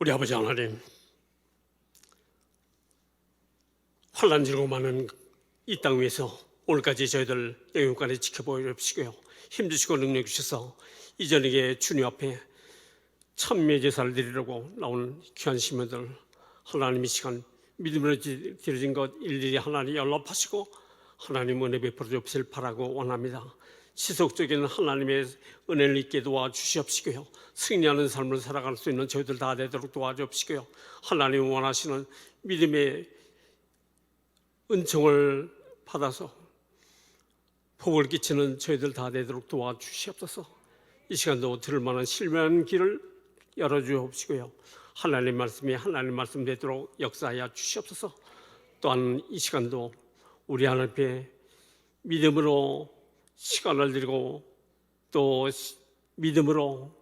우리 아버지 하나님, 환난지고 많은 이 땅 위에서 오늘까지 저희들 영육간에 지켜보여 주시고요, 힘주시고 능력 주셔서 이 저녁에 주님 앞에 참미의 제사를 드리려고 나오는 귀한 시민들, 하나님 이 시간 믿음으로 드려진 것 일일이 하나님 연락하시고 하나님 은혜 베풀어 주실 바라고 원합니다. 지속적인 하나님의 은혜를 있게 도와주시옵시고요, 승리하는 삶을 살아갈 수 있는 저희들 다 되도록 도와주옵시고요, 하나님 원하시는 믿음의 은총을 받아서 복을 끼치는 저희들 다 되도록 도와주시옵소서. 이 시간도 들을 만한 신뢰한 길을 열어주옵시고요, 하나님 말씀이 하나님 말씀 되도록 역사하여 주시옵소서. 또한 이 시간도 우리 하나님께 믿음으로 시간을 드리고 또 믿음으로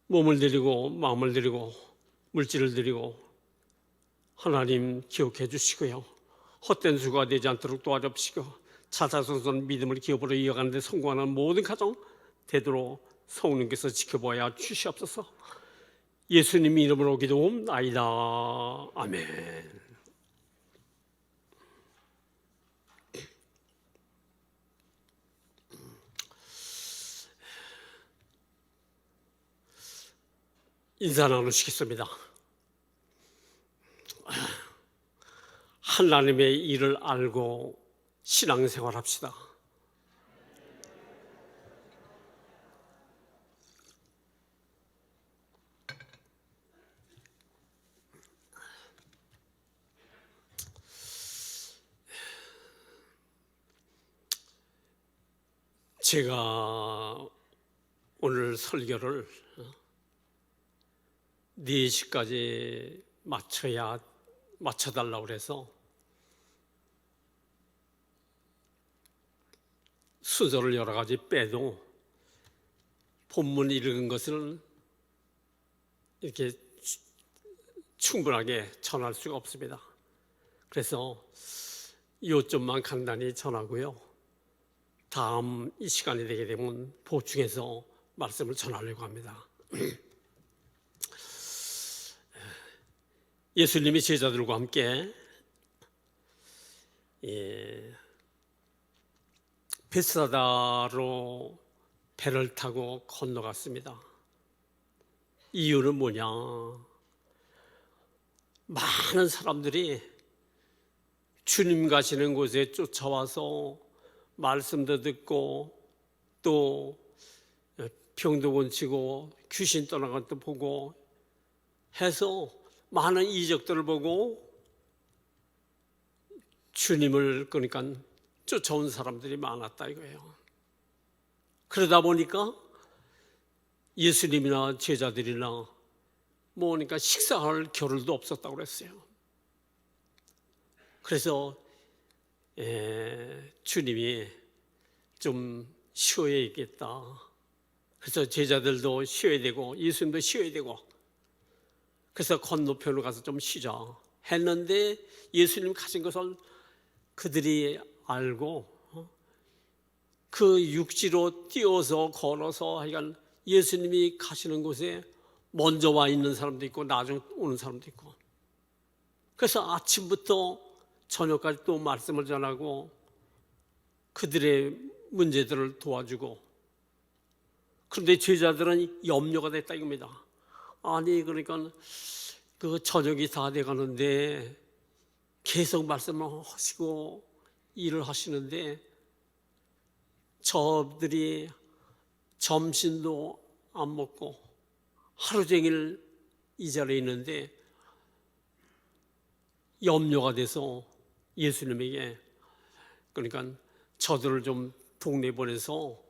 몸을 드리고 마음을 드리고 물질을 드리고 하나님 기억해 주시고요, 헛된 수고가 되지 않도록 도와주시고 자자손손 믿음을 기업으로 이어가는 데 성공하는 모든 가정 되도록 성령께서 지켜보아 주시옵소서. 예수님 이름으로 기도옵나이다. 아멘. 인사 나누시겠습니다. 하나님의 일을 알고 신앙생활 합시다. 제가 오늘 설교를 4시까지 맞춰달라고 그래서 순서를 여러 가지 빼도 본문 읽은 것을 이렇게 충분하게 전할 수가 없습니다. 그래서 요점만 간단히 전하고요, 다음 이 시간이 되게 되면 보충해서 말씀을 전하려고 합니다. 예수님이 제자들과 함께 벳사다로 배를 타고 건너갔습니다. 이유는 뭐냐? 많은 사람들이 주님 가시는 곳에 쫓아와서 말씀도 듣고 또 병도 고치고 귀신 떠나간 것도 보고 해서 많은 이적들을 보고 주님을 그러니까 쫓아온 사람들이 많았다 이거예요. 그러다 보니까 예수님이나 제자들이나 그러니까 식사할 겨를도 없었다고 그랬어요. 그래서 주님이 좀 쉬어야겠다. 그래서 제자들도 쉬어야 되고 예수님도 쉬어야 되고 그래서 건너편으로 가서 좀 쉬자 했는데 예수님 가신 것을 그들이 알고 그 육지로 뛰어서 걸어서 하여간 예수님이 가시는 곳에 먼저 와 있는 사람도 있고 나중에 오는 사람도 있고, 그래서 아침부터 저녁까지 또 말씀을 전하고 그들의 문제들을 도와주고, 그런데 제자들은 염려가 됐다 이겁니다. 아니 그러니까 그 저녁이 다 돼가는데 계속 말씀을 하시고 일을 하시는데 저들이 점심도 안 먹고 하루 종일 이 자리에 있는데 염려가 돼서 예수님에게 그러니까 저들을 좀 동네 보내서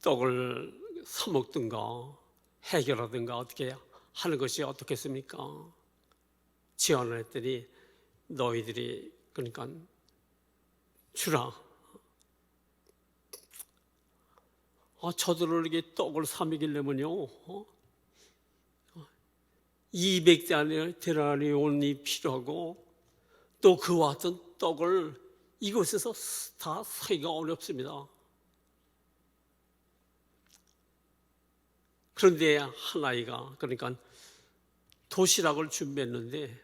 떡을 사 먹든가 해결하든가 어떻게 하는 것이 어떻겠습니까? 제안을 했더니 너희들이 그러니까 주라. 저들을 이렇게 떡을 사 먹이려면요 200데나리온이 필요하고 또 그와 같은 떡을 이곳에서 다 사기가 어렵습니다. 그런데 한 아이가 그러니까 도시락을 준비했는데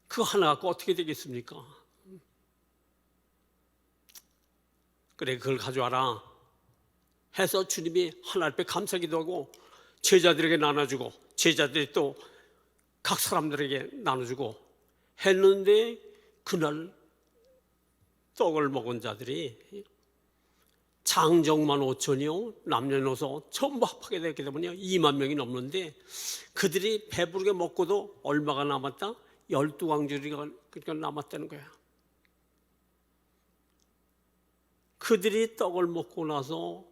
그 하나 갖고 어떻게 되겠습니까? 그래, 그걸 가져와라 해서 주님이 하나님 앞에 감사기도 하고 제자들에게 나눠주고 제자들이 또 각 사람들에게 나눠주고 했는데 그날 떡을 먹은 자들이 장정만 5천이요 남녀노소 전부 합하게 되게 되면요 2만 명이 넘는데 그들이 배부르게 먹고도 얼마가 남았다? 12광주리가 그러니까 남았다는 거야. 그들이 떡을 먹고 나서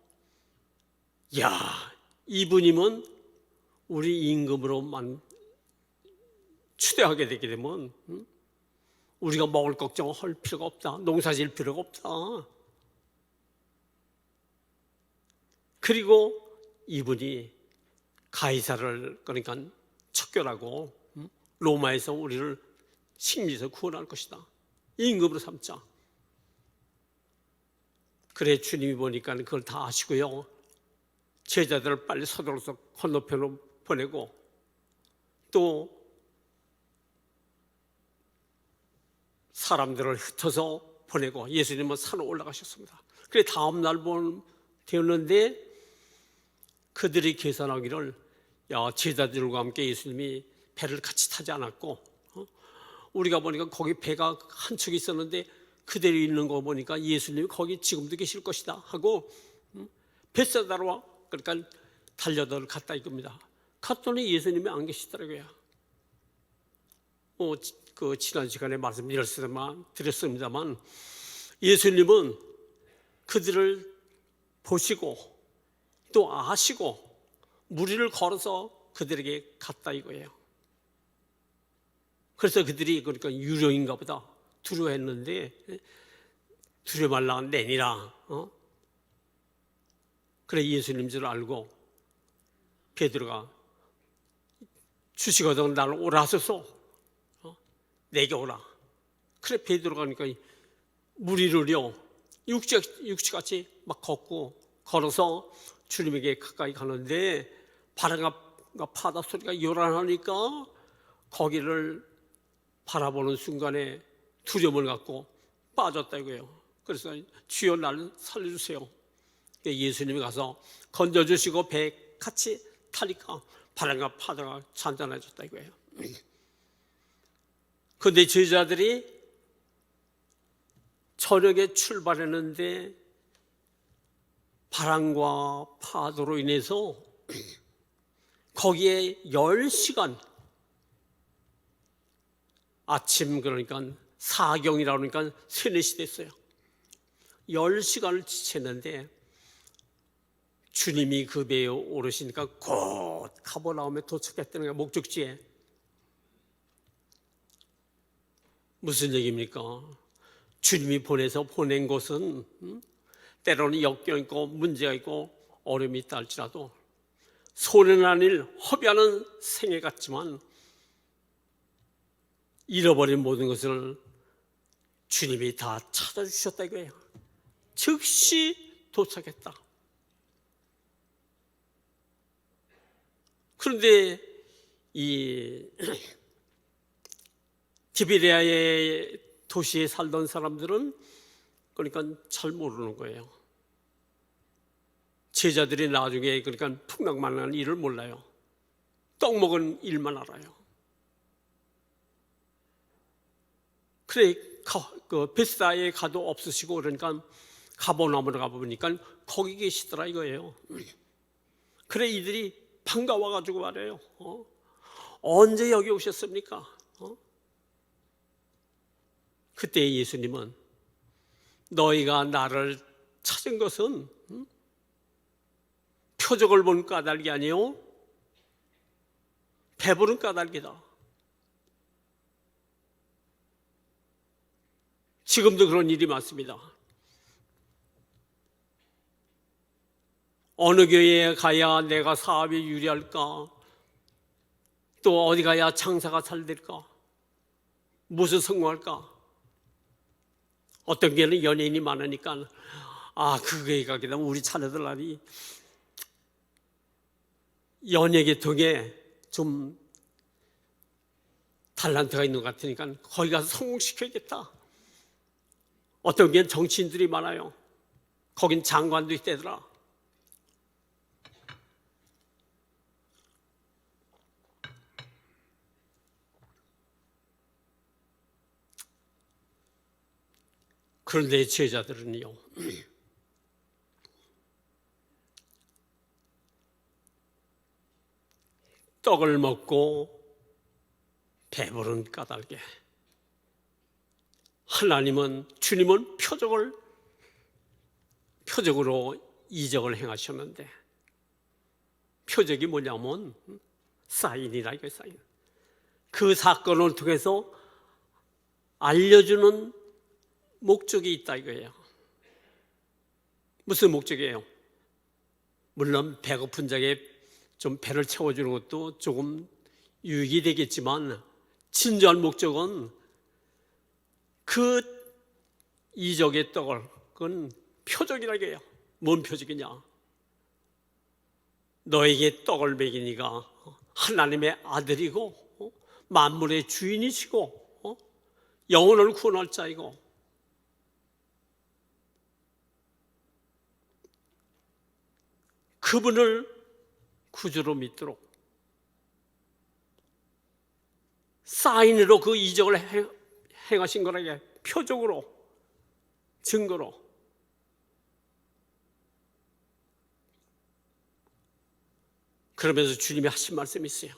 야, 이분이면 우리 임금으로만 추대하게 되게 되면 우리가 먹을 걱정할 필요가 없다. 농사 지을 필요가 없다. 그리고 이분이 가이사를 그러니까 척결하고 로마에서 우리를 식민지에서 구원할 것이다. 임금으로 삼자. 그래 주님이 보니까 그걸 다 아시고요. 제자들을 빨리 서둘러서 건너편으로 보내고 또 사람들을 흩어서 보내고 예수님은 산으로 올라가셨습니다. 그래 다음 날 되었는데 그들이 계산하기를 야 제자들과 함께 예수님이 배를 같이 타지 않았고 우리가 보니까 거기 배가 한 척 있었는데 그대로 있는 거 보니까 예수님이 거기 지금도 계실 것이다 하고 벳사다로 그러니까 달려들 갔다 이겁니다. 갔더니 예수님이 안 계시더라고요. 그 지난 시간에 말씀드렸습니다만 예수님은 그들을 보시고 또 아시고 무리를 걸어서 그들에게 갔다 이거예요. 그래서 그들이 그러니까 유령인가 보다 두려워했는데 두려워 말라 내니라. 그래 예수님 줄 알고 베드로가 주시거든 나를 오라 하소서 내게 오라. 그래 베드로가 그러니까 무리를요 육지같이 막 걸어서 주님에게 가까이 가는데 바람과 파도 소리가 요란하니까 거기를 바라보는 순간에 두려움을 갖고 빠졌다 이거예요. 그래서 주여 나를 살려주세요. 예수님이 가서 건져주시고 배 같이 타니까 바람과 파도가 잔잔해졌다 이거예요. 그런데 제자들이 저녁에 출발했는데 바람과 파도로 인해서 거기에 10시간 아침 그러니까 사경이라고 그러니까 3, 4시 됐어요. 10시간을 지쳤는데 주님이 그 배에 오르시니까 곧 가버나움에 도착했다는 거예요. 목적지에. 무슨 얘기입니까? 주님이 보낸 곳은 때로는 역경 있고 문제가 있고 어려움이 있다 할지라도 손해난 일, 허비하는 생애 같지만 잃어버린 모든 것을 주님이 다 찾아주셨다 이거예요. 즉시 도착했다. 그런데 이 디베레아의 도시에 살던 사람들은 그러니까 잘 모르는 거예요. 제자들이 나중에 그러니까 풍랑만한 일을 몰라요. 떡 먹은 일만 알아요. 그래 그 베스다에 가도 없으시고 그러니까 가버나움으로 가보니까 거기 계시더라 이거예요. 그래 이들이 반가워가지고 말해요. 언제 여기 오셨습니까? 그때 예수님은 너희가 나를 찾은 것은 표적을 본 까닭이 아니요 배부른 까닭이다. 지금도 그런 일이 많습니다. 어느 교회에 가야 내가 사업이 유리할까? 또 어디 가야 장사가 잘 될까? 무슨 성공할까? 어떤 교회는 연예인이 많으니까 그 교회 가게 되면 우리 자녀들 날이 연예계통에 좀 탤런트가 있는 것 같으니까 거기 가서 성공시켜야겠다. 어떤 게 정치인들이 많아요. 거긴 장관도 있대더라. 그런데 제자들은요, 떡을 먹고 배부른 까닭에 주님은 표적으로 이적을 행하셨는데, 표적이 뭐냐면 사인이라 이거예요. 사인. 그 사건을 통해서 알려주는 목적이 있다 이거예요. 무슨 목적이에요? 물론 배고픈 자에게 좀 배를 채워주는 것도 조금 유익이 되겠지만, 진정한 목적은 그 이적의 떡을, 그건 표적이라 이거예요. 뭔 표적이냐? 너에게 떡을 먹이니가 하나님의 아들이고 만물의 주인이시고 영혼을 구원할 자이고, 그분을 구주로 믿도록 사인으로 그 이적을 행하신 거라게, 표적으로, 증거로. 그러면서 주님이 하신 말씀이 있어요.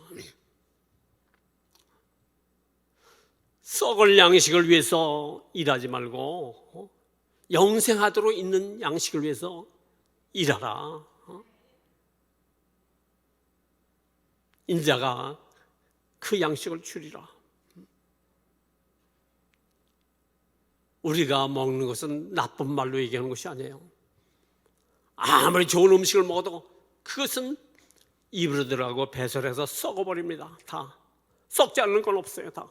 썩을 양식을 위해서 일하지 말고 영생하도록 있는 양식을 위해서 일하라. 인자가 그 양식을 주리라. 우리가 먹는 것은 나쁜 말로 얘기하는 것이 아니에요. 아무리 좋은 음식을 먹어도 그것은 입으로 들어가고 배설해서 썩어버립니다. 다 썩지 않는 건 없어요. 다.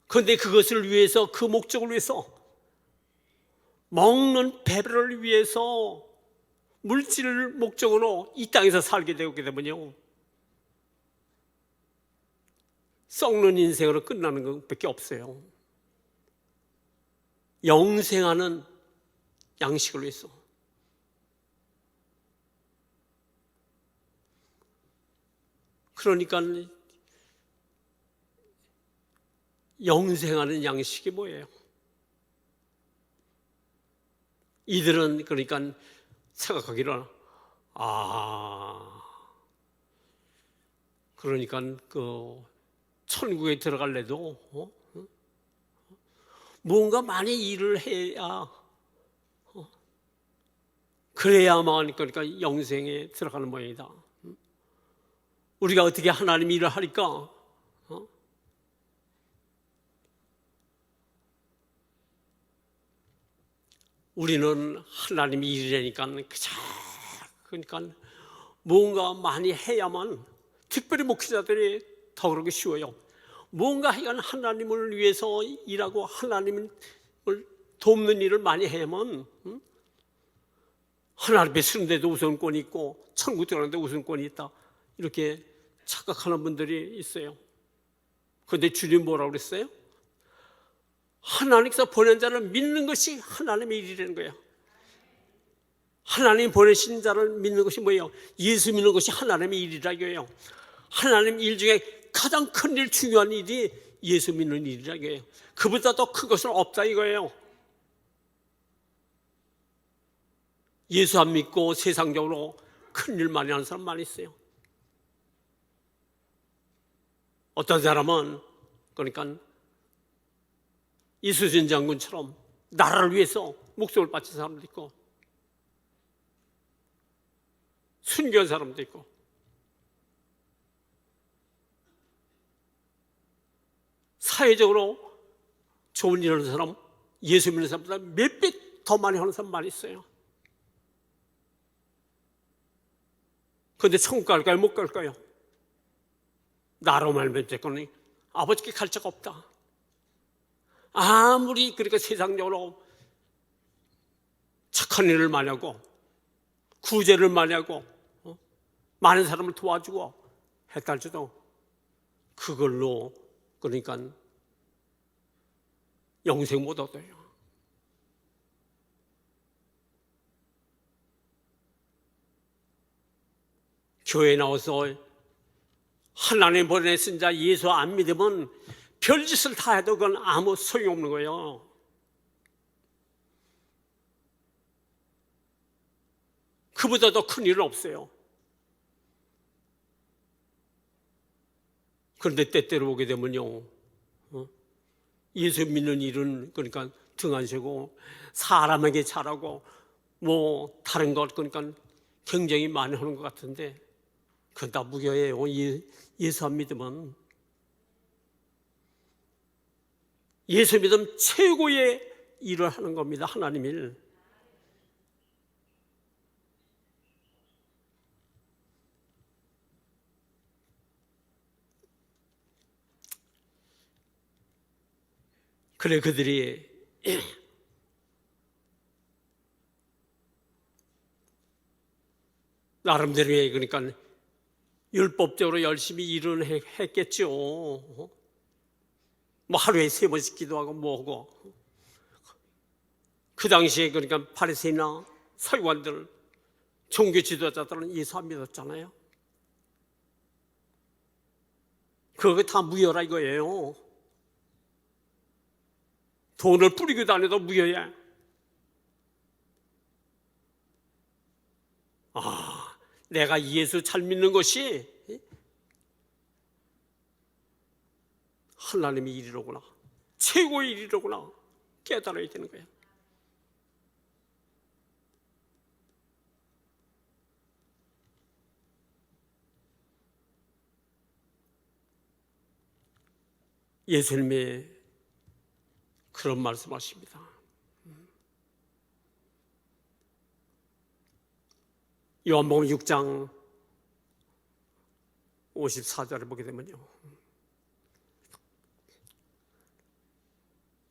그런데 그것을 위해서, 그 목적을 위해서, 먹는 배를 위해서 물질을 목적으로 이 땅에서 살게 되면요, 썩는 인생으로 끝나는 것밖에 없어요. 영생하는 양식을 위해서. 그러니까 영생하는 양식이 뭐예요? 이들은 그러니까 생각하기를, 그러니까 그 천국에 들어갈래도 뭔가 많이 일을 해야, 그래야만 그러니까 영생에 들어가는 모양이다. 우리가 어떻게 하나님 일을 하니까 우리는 하나님이 일이라니까 그러니까 뭔가 많이 해야만, 특별히 목회자들이 더 그러기 쉬워요. 뭔가 하여간 하나님을 위해서 일하고 하나님을 돕는 일을 많이 해야만 하나님의 쓰는데도 우선권이 있고 천국 들어가는데 우선권이 있다, 이렇게 착각하는 분들이 있어요. 그런데 주님 뭐라고 그랬어요? 하나님께서 보낸 자를 믿는 것이 하나님의 일이라는 거예요. 하나님 보내신 자를 믿는 것이 뭐예요? 예수 믿는 것이 하나님의 일이라고 해요. 하나님 일 중에 가장 큰 일, 중요한 일이 예수 믿는 일이라고 해요. 그보다 더 큰 것은 없다 이거예요. 예수 안 믿고 세상적으로 큰 일 많이 하는 사람 많이 있어요. 어떤 사람은 그러니까 이수진 장군처럼 나라를 위해서 목숨을 바친 사람도 있고, 순교한 사람도 있고, 사회적으로 좋은 일 하는 사람, 예수 믿는 사람보다 몇 배 더 많이 하는 사람 많이 있어요. 그런데 천국 갈까요? 못 갈까요? 나로 말면 됐거니 아버지께 갈 자가 없다. 아무리 그러니까 세상적으로 착한 일을 많이 하고 구제를 많이 하고 많은 사람을 도와주고 했다 할지도 그걸로 그러니까 영생 못 얻어요. 교회에 나와서 하나님 보내신 자 예수 안 믿으면 별짓을 다 해도 그건 아무 소용없는 거예요. 그보다 더 큰 일은 없어요. 그런데 때때로 보게 되면요, 예수 믿는 일은 그러니까 등한시고 사람에게 잘하고 뭐 다른 것 그러니까 굉장히 많이 하는 것 같은데 그건 다 무교예요. 예수 안 믿으면. 예수 믿으면 최고의 일을 하는 겁니다. 하나님 일. 그래 그들이 나름대로 그러니까 율법적으로 열심히 일을 했겠죠. 뭐 하루에 3번씩 기도하고 뭐하고. 그 당시에 그러니까 바리새인이나 서기관들, 종교 지도자들은 예수 안 믿었잖아요. 그거 다 무효라 이거예요. 돈을 뿌리고 다녀도 무효야. 내가 예수 잘 믿는 것이 하나님의 일이로구나, 최고의 일이로구나 깨달아야 되는 거예요. 예수님의 그런 말씀하십니다. 요한복음 6장 54절을 보게 되면요,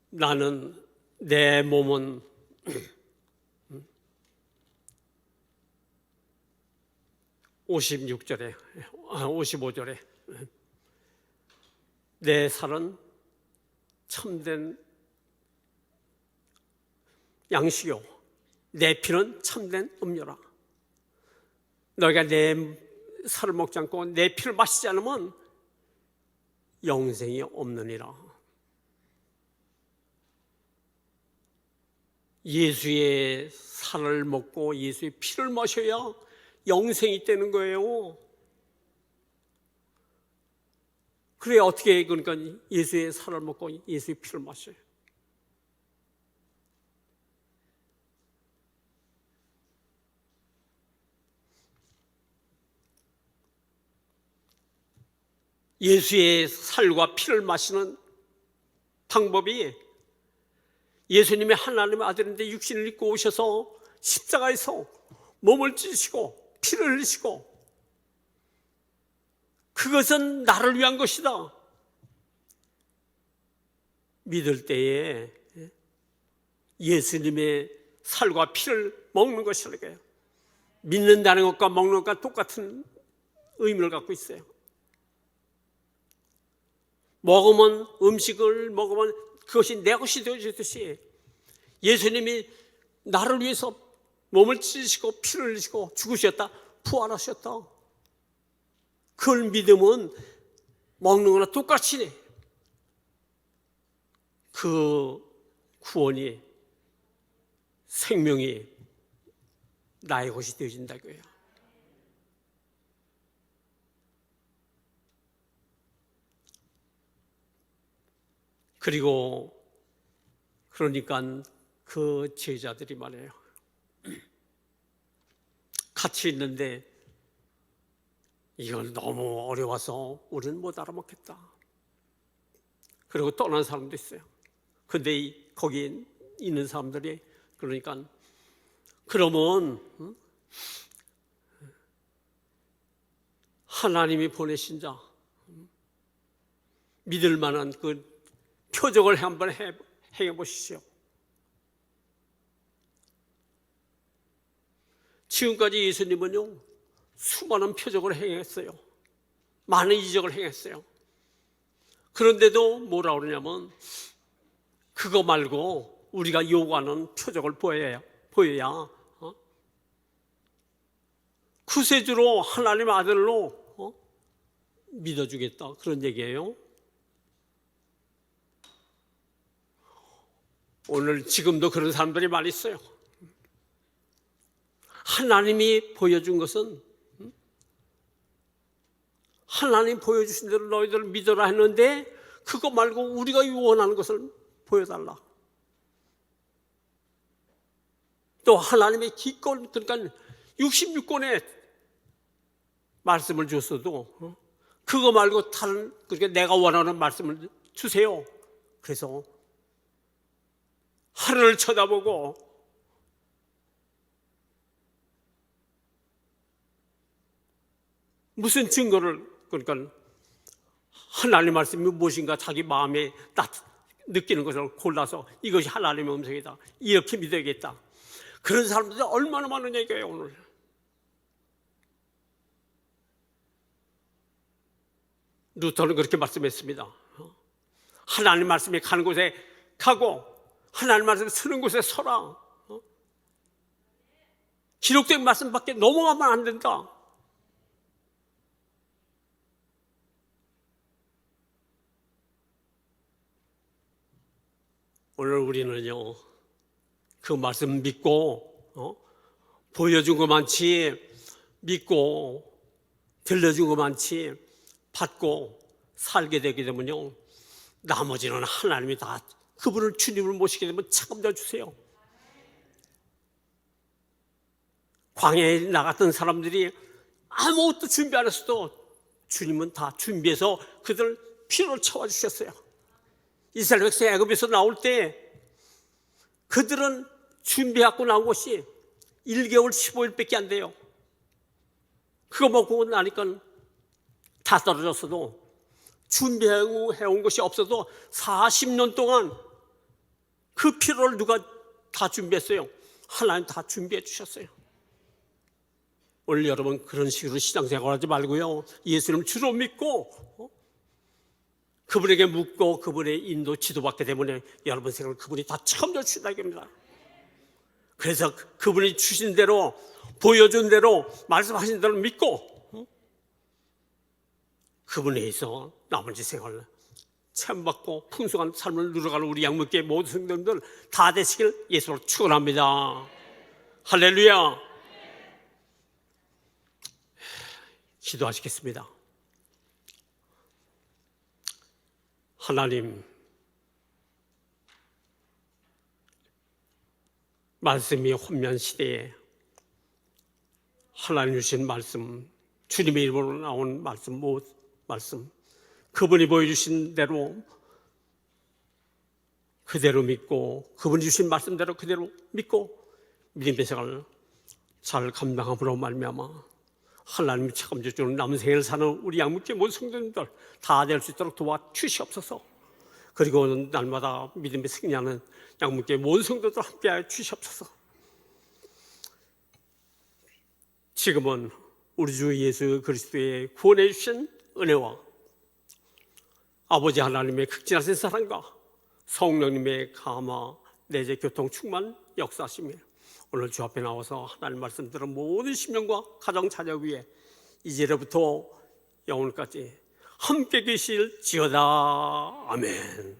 나는 내 몸은 55절에 내 살은 참된 양식이요 내 피는 참된 음료라. 너희가 내 살을 먹지 않고 내 피를 마시지 않으면 영생이 없느니라. 예수의 살을 먹고 예수의 피를 마셔야 영생이 있다는 거예요. 그래 어떻게 그러니까 예수의 살을 먹고 예수의 피를 마셔요? 예수의 살과 피를 마시는 방법이 예수님이 하나님의 아들인데 육신을 입고 오셔서 십자가에서 몸을 찢으시고 피를 흘리시고 그것은 나를 위한 것이다 믿을 때에 예수님의 살과 피를 먹는 것이라고요. 믿는다는 것과 먹는 것과 똑같은 의미를 갖고 있어요. 먹으면 음식을 먹으면 그것이 내 것이 되어지듯이 예수님이 나를 위해서 몸을 찢으시고 피를 흘리시고 죽으셨다, 부활하셨다. 그걸 믿으면 먹는 거나 똑같이 그 구원이 생명이 나의 것이 되어진다고요. 그리고 그러니까 그 제자들이 말해요. 같이 있는데 이건 너무 어려워서 우리는 못 알아먹겠다. 그리고 떠난 사람도 있어요. 근데 거기 있는 사람들이 그러니까 그러면 하나님이 보내신 자 믿을 만한 그 표적을 한번 해보시죠. 지금까지 예수님은요, 수많은 표적을 행했어요. 많은 이적을 행했어요. 그런데도 뭐라 그러냐면, 그거 말고 우리가 요구하는 표적을 보여야 구세주로 하나님의 아들로 믿어주겠다, 그런 얘기예요. 오늘 지금도 그런 사람들이 많이 있어요. 하나님이 보여준 것은, 하나님 보여주신 대로 너희들 믿어라 했는데, 그거 말고 우리가 원하는 것을 보여달라. 또 하나님의 기권, 그러니까 66권의 말씀을 줬어도 그거 말고 다른, 그러니까 내가 원하는 말씀을 주세요. 그래서 하늘을 쳐다보고 무슨 증거를, 그러니까 하나님의 말씀이 무엇인가 자기 마음에 딱 느끼는 것을 골라서 이것이 하나님의 음성이다, 이렇게 믿어야겠다. 그런 사람들이 얼마나 많은 얘기예요. 오늘 루터는 그렇게 말씀했습니다. 하나님 말씀이 가는 곳에 가고 하나님 말씀이 서는 곳에 서라. 기록된 말씀밖에 넘어가면 안 된다. 오늘 우리는요, 그 말씀 믿고 보여준 거 많지, 믿고 들려준 거 많지, 받고 살게 되게 되면요, 나머지는 하나님이 다 그분을 주님을 모시게 되면 책임져 주세요. 광야에 나갔던 사람들이 아무것도 준비 안 했어도 주님은 다 준비해서 그들 피를 채워주셨어요. 이스라엘 백성 애굽에서 나올 때 그들은 준비하고 나온 것이 1개월 15일밖에 안 돼요. 그거 먹고 나니까 다 떨어졌어도 준비해온 것이 없어도 40년 동안 그 피로를 누가 다 준비했어요? 하나님 다 준비해 주셨어요. 오늘 여러분 그런 식으로 신앙생활하지 말고요, 예수님 주로 믿고 그분에게 묻고 그분의 인도 지도받게 되면 여러분 생각을 그분이 다 책임져 주신다는 겁니다. 그래서 그분이 주신 대로, 보여준 대로, 말씀하신 대로 믿고 그분에 의해서 나머지 생활을 체험받고 풍성한 삶을 누려가는 우리 양육계 모든 성도님들 다 되시길 예수로 축원합니다. 할렐루야. 기도하시겠습니다. 하나님, 말씀이 혼미한 시대에 하나님 주신 말씀, 주님의 이름으로 나온 말씀, 말씀, 그분이 보여주신 대로 그대로 믿고, 그분이 주신 말씀대로 그대로 믿고 믿음의 생활을 잘 감당함으로 말미암아 하나님이 책임져 주는 남은 생을 사는 우리 양육계 모든 성도님들 다 될 수 있도록 도와주시옵소서. 그리고 날마다 믿음의 승리하는 양육계 모든 성도들 함께하여 주시옵소서. 지금은 우리 주 예수 그리스도의 구원해 주신 은혜와 아버지 하나님의 극진하신 사랑과 성령님의 감화 내재 교통 충만 역사하시며 오늘 주 앞에 나와서 하나님 말씀 들은 모든 심령과 가정 자녀 위에 이제로부터 영원까지 함께 계실지어다. 아멘.